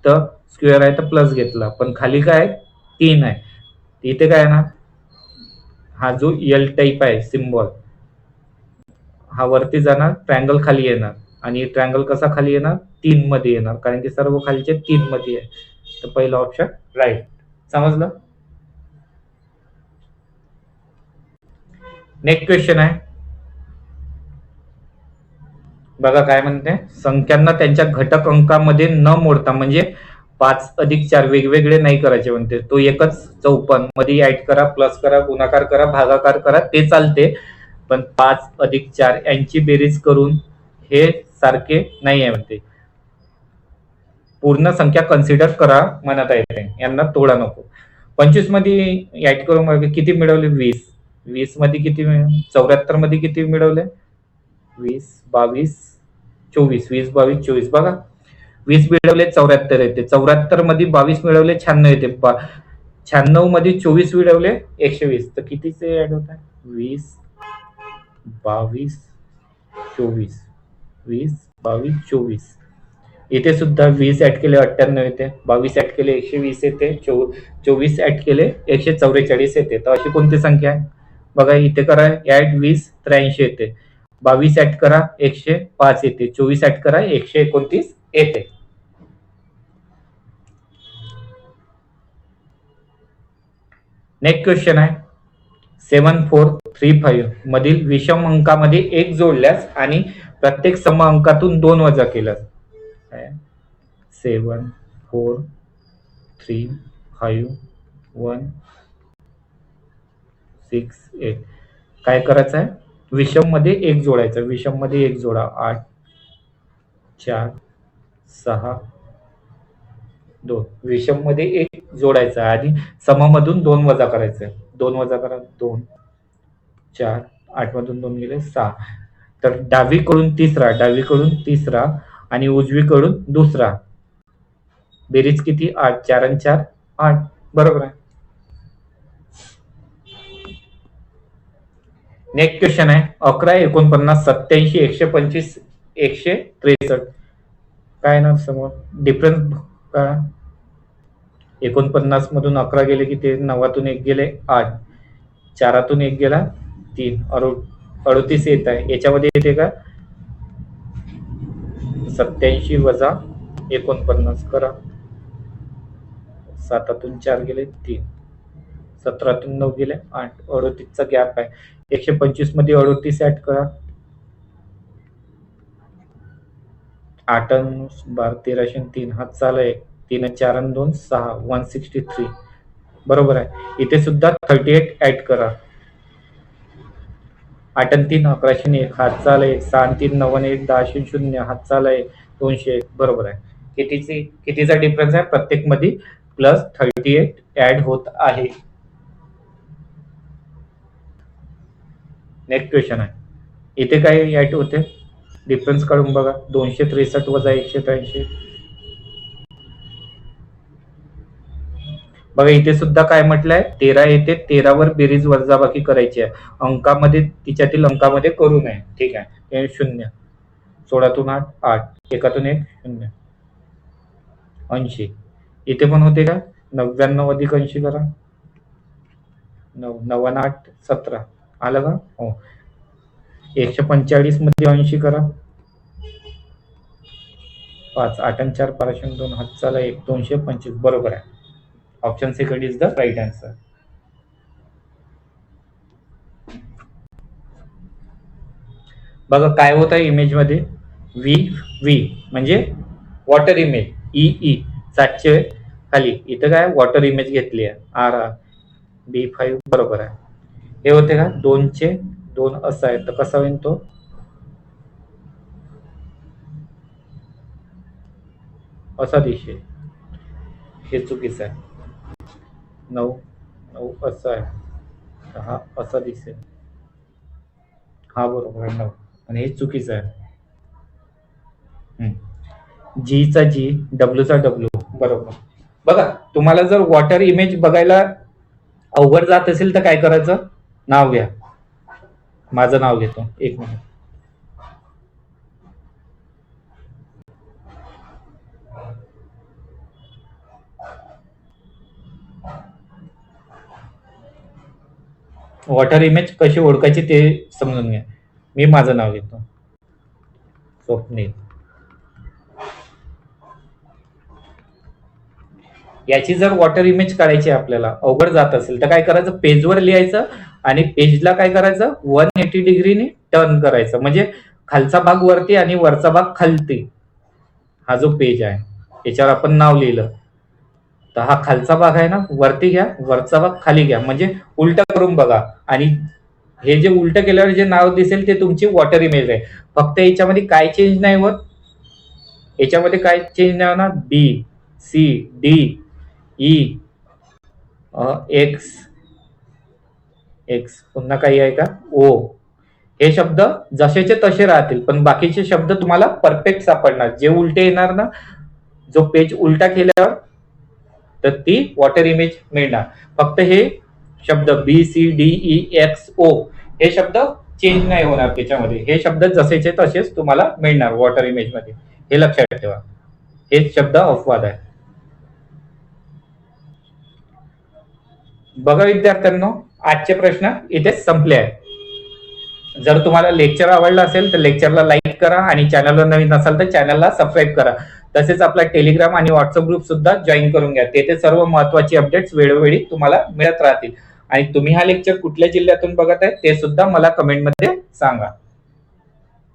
तर स्क्वेअर आहे तर प्लस घेतला, पण खाली काय आहे? 3 आहे. इथे काय आहे ना, हा जो एल टाईप आहे सिम्बॉल, हा वरती जाणार, ट्रायंगल खाली येणार. आणि ट्रायंगल कसा खाली येणार? 3 मध्ये येणार, कारण की सर्व खालीचे 3 मध्ये आहे. तर पहिला ऑप्शन राईट. समजलं? नेक्स्ट क्वेश्चन आहे. बघा काय म्हणते, संख्यांना त्यांच्या घटक अंकामध्ये न मोडता, म्हणजे 5 अधिक 4 वेगवेगळे नाही करायचे म्हणते. तो एकच 54 मध्ये ऍड करा, प्लस करा, गुणाकार करा, भागाकार करा, ते चालते. पण 5 अधिक 4 यांची बेरीज करून हे सारखे नाही आहे म्हणते. पूर्ण संख्या कन्सिडर करा म्हणत आहे, यांना तोडा नको. 25 मध्ये ऍड करून मग किती मिळवले? 20. 20 मध्ये किती 74 मध्ये किती मिळवले? 20, 22, 24. 20, 22, 24. बघा, 20 मिळवले 74 येते, 74 मध्ये 22 मिळवले 96 येते, 96 मध्ये 24 मिळवले 120. तर कितीचे ऍड होत आहे? 20, 22, 24. 20, 22, 24. इथे सुद्धा 20 ऍड केले 98 येते, 22 ऍड केले 120 येते, 24 ऍड केले 144 येते. तर अशी कोणती संख्या आहे? बघा इथे करा ऍड 20 83 येते, 22 ऍड करा 105 येते, 24 ऍड करा 129 येते. नेक्स्ट क्वेश्चन आहे. 7435 मधील विषम अंकामध्ये 1 जोडल्यास आणि प्रत्येक सम अंकातून 2 वजा केल्यास. 7 4 3 5 1 6 8 काय करायचं आहे? विषम मध्ये 1 जोडायचं. विषम मध्ये 1 जोडा. 8 4 6 2. विषम मध्ये 1 जोडायचं आणि समामधून 2 वजा करायचं. 2 वजा करा, 2 4, 8 मधून 2 गेले 6. तर डावीकडून तिसरा, डावीकडून तिसरा आणि उजवीकडून दुसरा. बेरीज किती? 8. 4 आणि 4 8. बरोबर आहे. नेक्स्ट क्वेश्चन आहे. 11, 49, 87, 125, 163. काय ना समोर डिफरन्स का? 49 मधून 11 गेले की ते 9तून 1 गेले 8, 4तून 1 गेला 3, 38 येत आहे. याच्यामध्ये येते का? 87 वजा 49 करा, 7तून 4 गेले 3, 17तून 9 गेले 8, 38चा गॅप आहे. 125 मध्ये 38 ऍड करा, 8 12 13 3 हात चालू आहे, 3 4 आणि 2 6, 163. बरोबर आहे. इथे सुद्धा 38 ऍड करा, 8 आणि 3 11, 1 हात चाल आहे, 6 आणि 3 9 1 10 0 हात चाल आहे, 201. बरोबर आहे. कितीचा डिफरन्स आहे? प्रत्येक मध्ये प्लस 38 ऍड होत आहे. नेक्स्ट क्वेश्चन आहे. इथे काय ऍड होते? डिफरन्स काढून बघा. 263 वजा 183. बघा इथे सुद्धा काय म्हटलंय? 13 येते, 13 वर बेरीज वजाबाकी करायची आहे. अंकामध्ये तिच्यातील अंकामध्ये करू नये. ठीक आहे. 0, 16तून 8 8, 1तून 1 0, 80. इथे पण होते का? 99 अधिक 80 करा, 9 9 आणि 8 17. आलं का? हो. 145 मध्ये 80 करा, 5 8 आणि 4 12 2 हात चाला 1, 225. बरोबर आहे. Option second is the right answer. बघा काय होत आहे इमेज मध्ये? व्ही व्ही म्हणजे वॉटर इमेज. ई 700 खाली, इथं काय वॉटर इमेज घेतली आहे. R R B5. बरोबर आहे. हे होते का? 2चे 2 असं आहे, तर कसा होईल तो? असा दिशे, हे चुकीचं आहे. 9 9 असं आहे, तर हा असा दिसेल. हा बरोबर आहे 9. आणि हे चुकीचं आहे. जीचा जी, डब्ल्यूचा डब्ल्यू. बरोबर. बघा, तुम्हाला जर वॉटर इमेज बघायला अवघड जात असेल तर काय करायचं? नाव घ्या. माझं नाव घेतो, एक मिनिट. वॉटर इमेज कशी ओळखायची ते समजून घ्या. मी माझं नाव घेतो, स्वप्नील. याची जर वॉटर इमेज काढायची आपल्याला अवघड जात असेल तर काय करायचं? पेजवर लिहायचं आणि पेजला काय करायचं? 180 डिग्रीने टर्न करायचं, म्हणजे खालचा भाग वरती आणि वरचा भाग खालती. हा जो पेज आहे याच्यावर आपण नाव लिहिलं तर हा खालचा भाग आहे ना वरती घ्या, वरचा भाग खाली घ्या, म्हणजे उलट करून बघा. आणि हे जे उलट केल्यावर जे नाव दिसेल ते तुमची वॉटर इमेज आहे. फक्त याच्यामध्ये काय चेंज नाही होत, याच्यामध्ये काय चेंज नाही होणार. B, C, D, E, X, X पुन्हा काही आहे का? ओ. हे शब्द जसेचे तसे राहतील, पण बाकीचे शब्द तुम्हाला परफेक्ट सापडणार. जे उलटे येणार ना, जो पेज उलटा केल्यावर, तर ती वॉटर इमेज मिळणार. फक्त हे शब्द बी, सी, डी, ई, एक्स, ओ हे शब्द चेंज नाही होणार त्याच्यामध्ये. हे शब्द जसेचे तसेच तुम्हाला मिळणार वॉटर इमेज मध्ये. हे लक्षात ठेवा. हे शब्द अपवाद आहे. बघा विद्यार्थ्यांनो, आजचे प्रश्न इथे संपले आहेत. जर तुम्हाला लेक्चर आवडलं असेल तर लेक्चरला लाईक करा आणि चॅनलवर नवीन असाल तर चॅनलला सबस्क्राईब करा. तसेच आपला टेलिग्राम आणि व्हॉट्सअप ग्रुप सुद्धा जॉईन करून घ्या. तेथे सर्व महत्वाची अपडेट्स वेळोवेळी तुम्हाला मिळत राहतील. आणि तुम्ही हा लेक्चर कुठल्या जिल्ह्यातून बघत आहे ते सुद्धा मला कमेंटमध्ये सांगा.